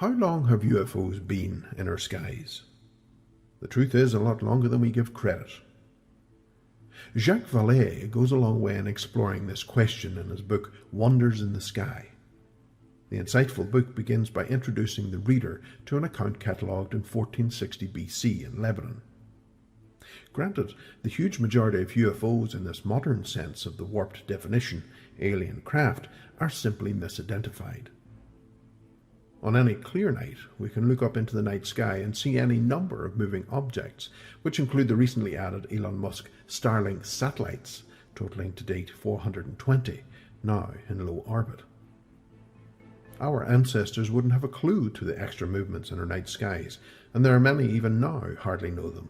How long have UFOs been in our skies? The truth is, a lot longer than we give credit. Jacques Vallée goes a long way in exploring this question in his book Wonders in the Sky. The insightful book begins by introducing the reader to an account catalogued in 1460 BC in Lebanon. Granted, the huge majority of UFOs in this modern sense of the warped definition, alien craft, are simply misidentified. On any clear night, we can look up into the night sky and see any number of moving objects, which include the recently added Elon Musk Starlink satellites, totaling to date 420, now in low orbit. Our ancestors wouldn't have a clue to the extra movements in our night skies, and there are many even now hardly know them.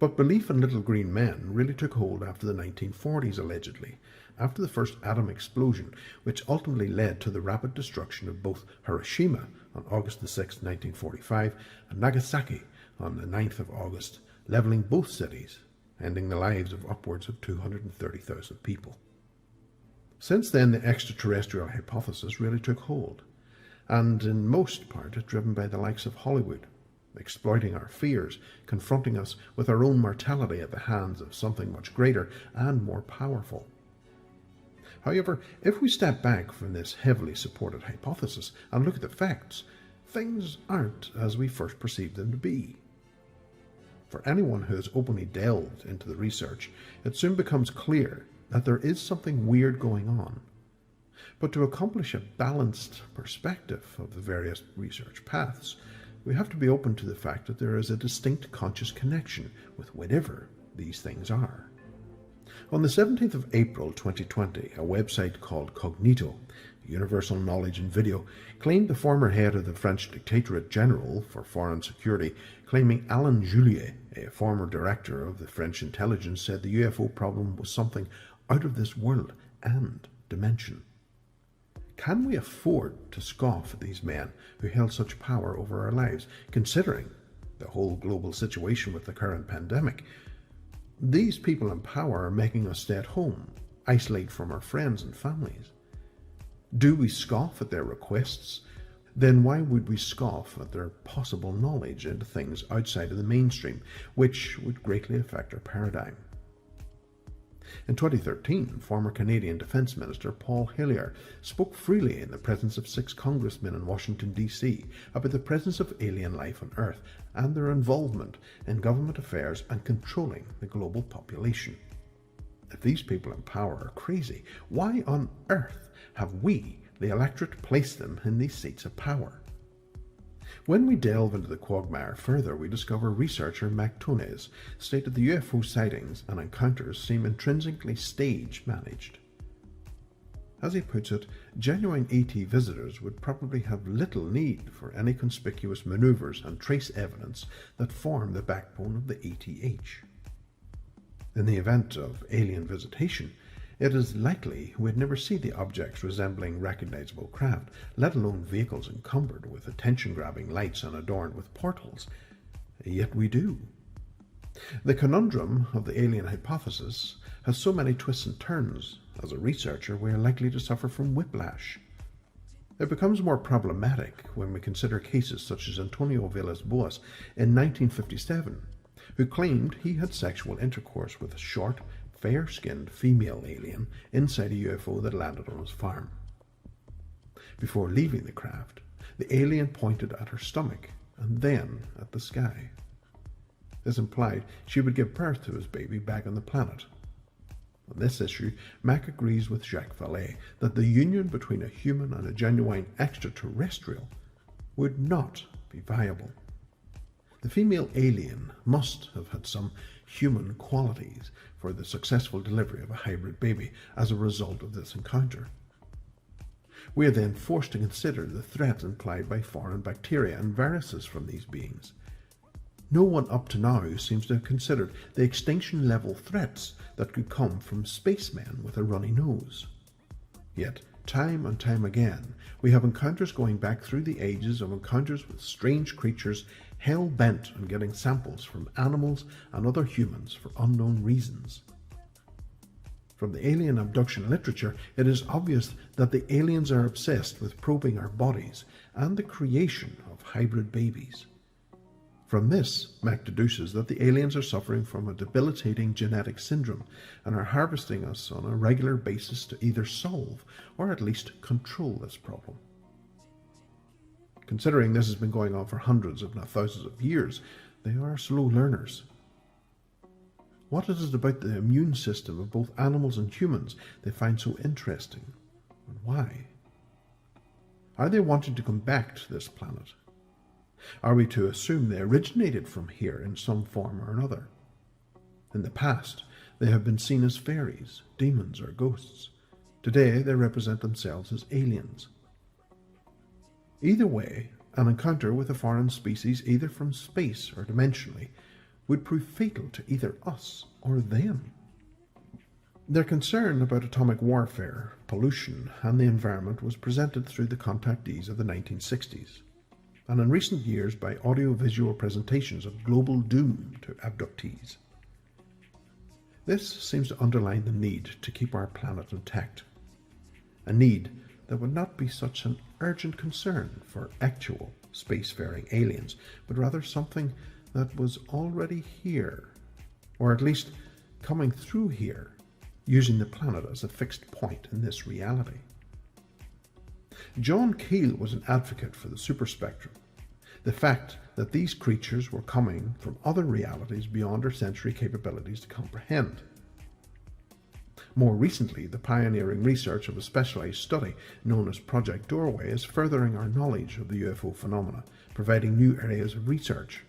But belief in little green men really took hold after the 1940s, allegedly, after the first atom explosion, which ultimately led to the rapid destruction of both Hiroshima on August 6, 1945, and Nagasaki on the 9th of August, levelling both cities, ending the lives of upwards of 230,000 people. Since then, the extraterrestrial hypothesis really took hold, and in most part driven by the likes of Hollywood, exploiting our fears, confronting us with our own mortality at the hands of something much greater and more powerful. However, if we step back from this heavily supported hypothesis and look at the facts, things aren't as we first perceived them to be. For anyone who has openly delved into the research, it soon becomes clear that there is something weird going on. But to accomplish a balanced perspective of the various research paths, we have to be open to the fact that there is a distinct conscious connection with whatever these things are. On the 17th of April 2020, a website called Cognito, Universal Knowledge in Video, claimed the former head of the French Directorate General for Foreign Security, claiming Alain Juliet, a former director of the French intelligence, said the UFO problem was something out of this world and dimension. Can we afford to scoff at these men who held such power over our lives, considering the whole global situation with the current pandemic? These people in power are making us stay at home, isolate from our friends and families. Do we scoff at their requests? Then why would we scoff at their possible knowledge into things outside of the mainstream, which would greatly affect our paradigm? In 2013, former Canadian Defence Minister Paul Hellyer spoke freely in the presence of 6 congressmen in Washington, D.C. about the presence of alien life on Earth and their involvement in government affairs and controlling the global population. If these people in power are crazy, why on earth have we, the electorate, placed them in these seats of power? When we delve into the quagmire further, we discover researcher Mac Tonnes stated the UFO sightings and encounters seem intrinsically stage-managed. As he puts it, genuine ET visitors would probably have little need for any conspicuous maneuvers and trace evidence that form the backbone of the ETH. In the event of alien visitation, it is likely we'd never see the objects resembling recognizable craft, let alone vehicles encumbered with attention-grabbing lights and adorned with portals. Yet we do. The conundrum of the alien hypothesis has so many twists and turns. As a researcher, we are likely to suffer from whiplash. It becomes more problematic when we consider cases such as Antonio Villas-Boas in 1957, who claimed he had sexual intercourse with a short, fair-skinned female alien inside a UFO that landed on his farm. Before leaving the craft, the alien pointed at her stomach and then at the sky. This implied she would give birth to his baby back on the planet. On this issue, Mac agrees with Jacques Vallée that the union between a human and a genuine extraterrestrial would not be viable. The female alien must have had some human qualities for the successful delivery of a hybrid baby as a result of this encounter. We are then forced to consider the threat implied by foreign bacteria and viruses from these beings. No one up to now seems to have considered the extinction-level threats that could come from spacemen with a runny nose. Yet, time and time again, we have encounters going back through the ages of encounters with strange creatures hell-bent on getting samples from animals and other humans for unknown reasons. From the alien abduction literature, it is obvious that the aliens are obsessed with probing our bodies and the creation of hybrid babies. From this, Mac deduces that the aliens are suffering from a debilitating genetic syndrome and are harvesting us on a regular basis to either solve or at least control this problem. Considering this has been going on for hundreds, if not thousands of years, they are slow learners. What is it about the immune system of both animals and humans they find so interesting, and why? Are they wanting to come back to this planet? Are we to assume they originated from here in some form or another? In the past, they have been seen as fairies, demons, or ghosts. Today, they represent themselves as aliens. Either way, an encounter with a foreign species, either from space or dimensionally, would prove fatal to either us or them. Their concern about atomic warfare, pollution, and the environment was presented through the contactees of the 1960s, and in recent years by audio-visual presentations of global doom to abductees. This seems to underline the need to keep our planet intact, a need that would not be such an urgent concern for actual spacefaring aliens, but rather something that was already here, or at least coming through here, using the planet as a fixed point in this reality. John Keel was an advocate for the superspectrum, the fact that these creatures were coming from other realities beyond our sensory capabilities to comprehend. More recently, the pioneering research of a specialized study known as Project Doorway is furthering our knowledge of the UFO phenomena, providing new areas of research.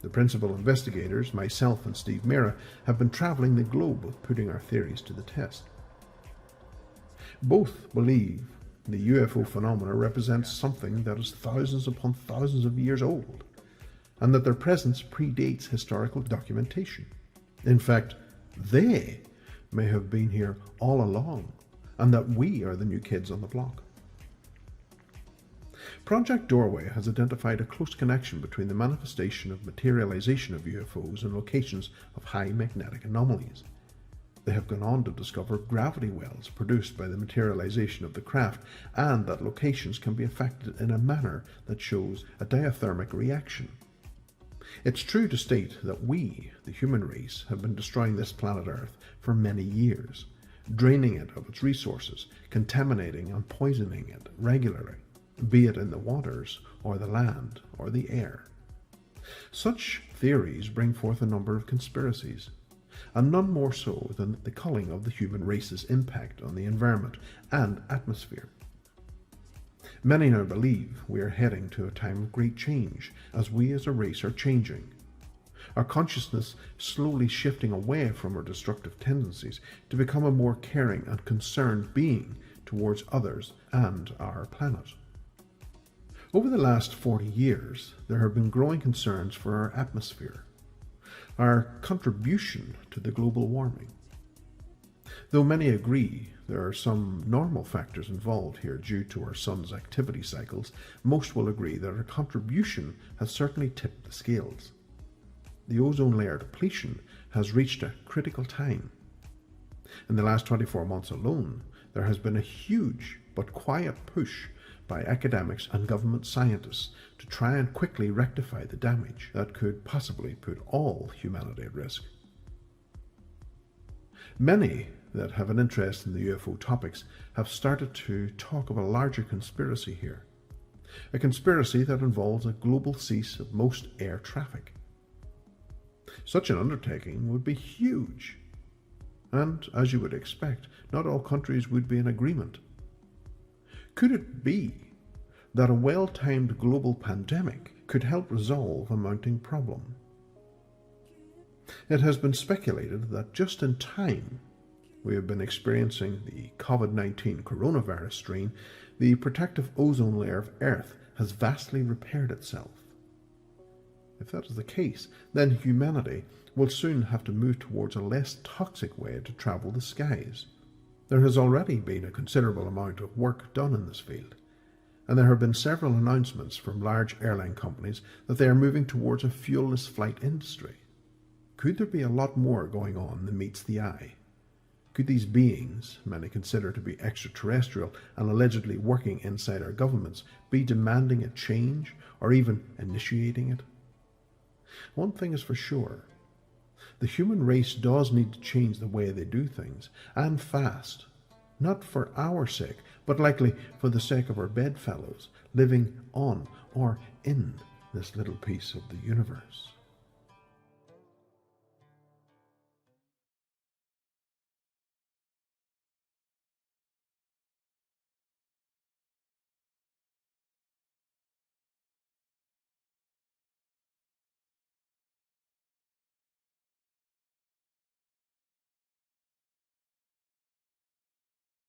The principal investigators, myself and Steve Mera, have been travelling the globe with putting our theories to the test. Both believe the UFO phenomena represents something that is thousands upon thousands of years old, and that their presence predates historical documentation. In fact, they may have been here all along, and that we are the new kids on the block. Project Doorway has identified a close connection between the manifestation of materialization of UFOs and locations of high magnetic anomalies. They have gone on to discover gravity wells produced by the materialization of the craft, and that locations can be affected in a manner that shows a diathermic reaction. It's true to state that we, the human race, have been destroying this planet Earth for many years, draining it of its resources, contaminating and poisoning it regularly, be it in the waters, or the land, or the air. Such theories bring forth a number of conspiracies, and none more so than the culling of the human race's impact on the environment and atmosphere. Many now believe we are heading to a time of great change, as we as a race are changing, our consciousness slowly shifting away from our destructive tendencies to become a more caring and concerned being towards others and our planet. Over the last 40 years, there have been growing concerns for our atmosphere, our contribution to the global warming. Though many agree there are some normal factors involved here due to our sun's activity cycles, most will agree that our contribution has certainly tipped the scales. The ozone layer depletion has reached a critical time. In the last 24 months alone, there has been a huge but quiet push by academics and government scientists to try and quickly rectify the damage that could possibly put all humanity at risk. Many that have an interest in the UFO topics have started to talk of a larger conspiracy here. A conspiracy that involves a global cease of most air traffic. Such an undertaking would be huge, and as you would expect, not all countries would be in agreement. Could it be that a well-timed global pandemic could help resolve a mounting problem? It has been speculated that just in time we have been experiencing the COVID-19 coronavirus strain, the protective ozone layer of Earth has vastly repaired itself. If that is the case, then humanity will soon have to move towards a less toxic way to travel the skies. There has already been a considerable amount of work done in this field, and there have been several announcements from large airline companies that they are moving towards a fuelless flight industry. Could there be a lot more going on than meets the eye? Could these beings, many consider to be extraterrestrial and allegedly working inside our governments, be demanding a change or even initiating it? One thing is for sure. The human race does need to change the way they do things, and fast. Not for our sake, but likely for the sake of our bedfellows living on or in this little piece of the universe.